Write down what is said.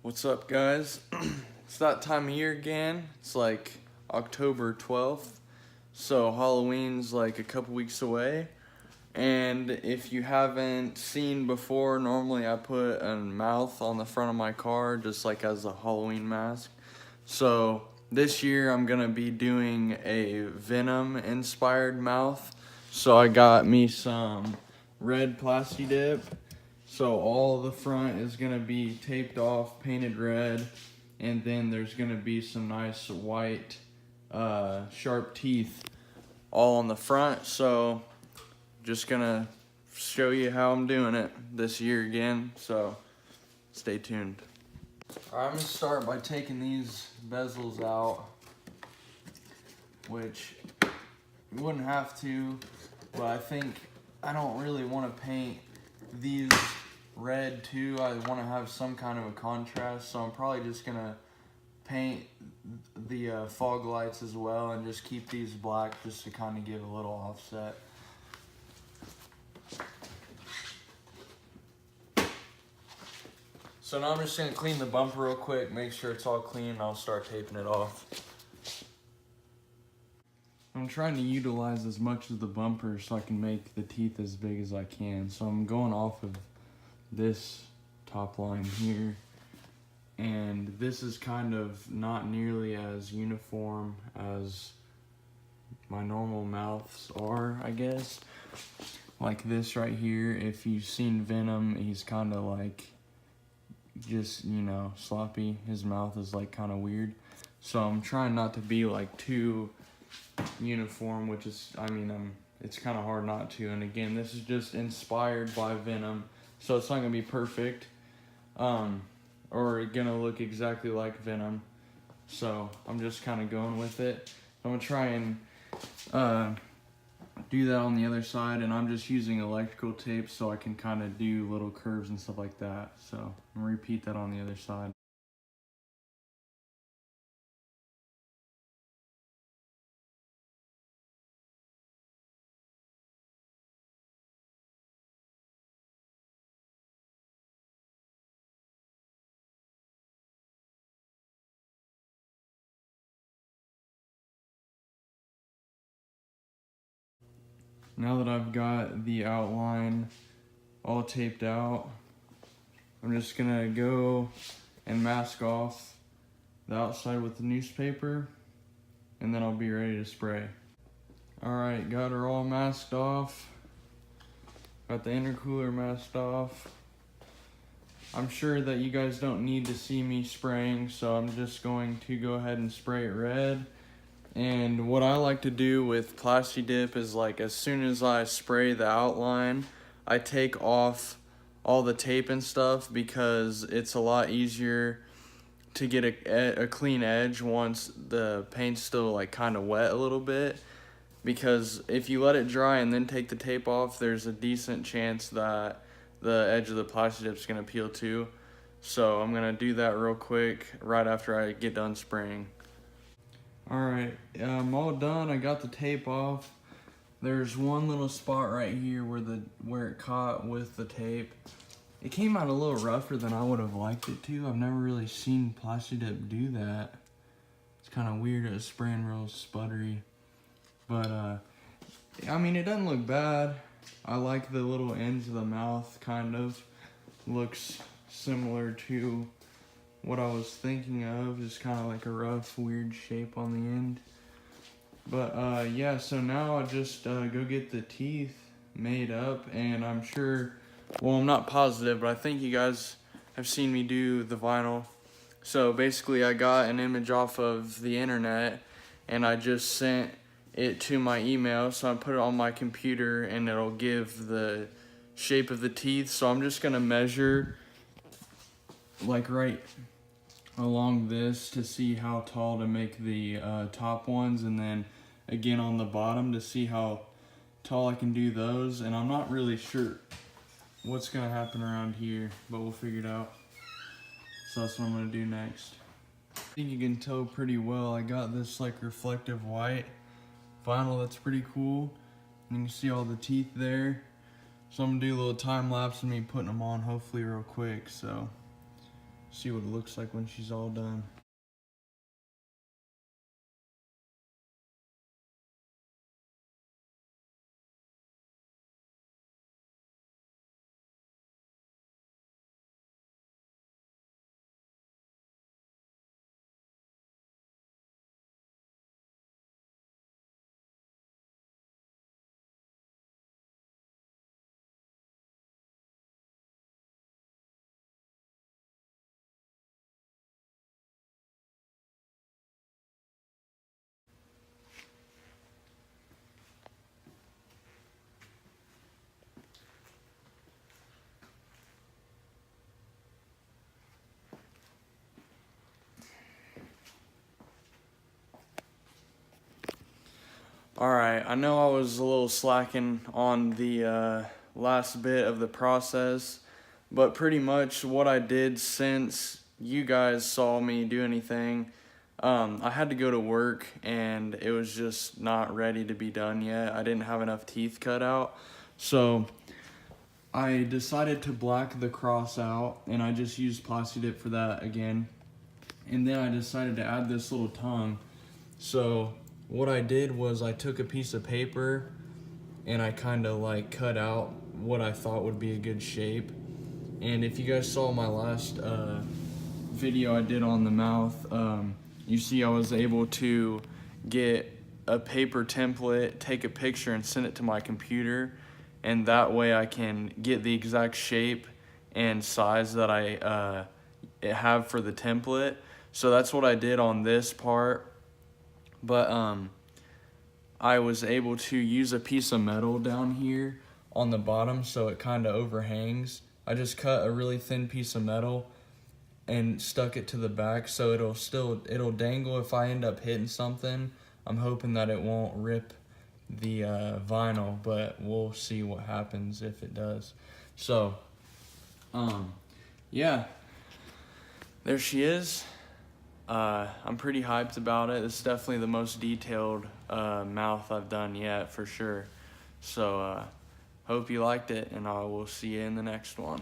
What's up, guys? It's that time of year again. It's like October 12th, so Halloween's like a couple weeks away. And if you haven't seen before, normally I put a mouth on the front of my car just like as a Halloween mask. So this year I'm gonna be doing a Venom inspired mouth. So I got me some red Plasti Dip. So all the front is gonna be taped off, painted red, and then there's gonna be some nice white sharp teeth all on the front. So just gonna show you how I'm doing it this year again, so stay tuned. Alright, I'm gonna start by taking these bezels out, which you wouldn't have to, but I think I don't really want to paint these red too. I want to have some kind of a contrast, so I'm probably just gonna paint the fog lights as well and just keep these black just to kind of give a little offset. So now I'm just gonna clean the bumper real quick, make sure it's all clean, and I'll start taping it off. I'm trying to utilize as much of the bumper so I can make the teeth as big as I can. So I'm going off of this top line here, and this is kind of not nearly as uniform as my normal mouths are, I guess. Like this right here, if you've seen Venom, he's kind of like just, you know, sloppy. His mouth is like kind of weird. So I'm trying not to be like too uniform, which is, I mean, it's kind of hard not to. And again, this is just inspired by Venom, so it's not gonna be perfect or gonna look exactly like Venom, so I'm just kind of going with it. I'm gonna try and do that on the other side, and I'm just using electrical tape so I can kind of do little curves and stuff like that. So I'm gonna repeat that on the other side. Now that I've got the outline all taped out, I'm just gonna go and mask off the outside with the newspaper, and then I'll be ready to spray. Alright, got her all masked off. Got the intercooler masked off. I'm sure that you guys don't need to see me spraying, so I'm just going to go ahead and spray it red. And what I like to do with Plasti Dip is, like, as soon as I spray the outline, I take off all the tape and stuff, because it's a lot easier to get a clean edge once the paint's still like kind of wet a little bit. Because if you let it dry and then take the tape off, there's a decent chance that the edge of the Plasti Dip is going to peel too. So I'm going to do that real quick right after I get done spraying. Alright, I'm all done. I got the tape off. There's one little spot right here where it caught with the tape. It came out a little rougher than I would have liked it to. I've never really seen Plasti Dip do that. It's kind of weird. It was spraying real sputtery. But, I mean, it doesn't look bad. I like the little ends of the mouth, kind of. Looks similar to what I was thinking of. Just kind of like a rough, weird shape on the end. But, yeah, so now I'll just go get the teeth made up, and I'm sure, well, I'm not positive, but I think you guys have seen me do the vinyl. So basically I got an image off of the internet, and I just sent it to my email, so I put it on my computer, and it'll give the shape of the teeth. So I'm just gonna measure like right along this to see how tall to make the top ones, and then again on the bottom to see how tall I can do those. And I'm not really sure what's gonna happen around here, but we'll figure it out. So that's what I'm gonna do next. I think you can tell pretty well I got this like reflective white vinyl that's pretty cool. And you can see all the teeth there. So I'm gonna do a little time lapse of me putting them on, hopefully real quick. So see what it looks like when she's all done. Alright, I know I was a little slacking on the last bit of the process, but pretty much what I did since you guys saw me do anything, I had to go to work and it was just not ready to be done yet. I didn't have enough teeth cut out, so I decided to black the cross out, and I just used Plasti Dip for that again. And then I decided to add this little tongue. So what I did was I took a piece of paper and I kind of like cut out what I thought would be a good shape. And if you guys saw my last video I did on the mouth, you see I was able to get a paper template, take a picture and send it to my computer, and that way I can get the exact shape and size that I have for the template. So that's what I did on this part. But I was able to use a piece of metal down here on the bottom so it kind of overhangs. I just cut a really thin piece of metal and stuck it to the back so it'll dangle if I end up hitting something. I'm hoping that it won't rip the vinyl, but we'll see what happens if it does. So yeah, there she is. I'm pretty hyped about it. It's definitely the most detailed mouth I've done yet, for sure. So hope you liked it, and I will see you in the next one.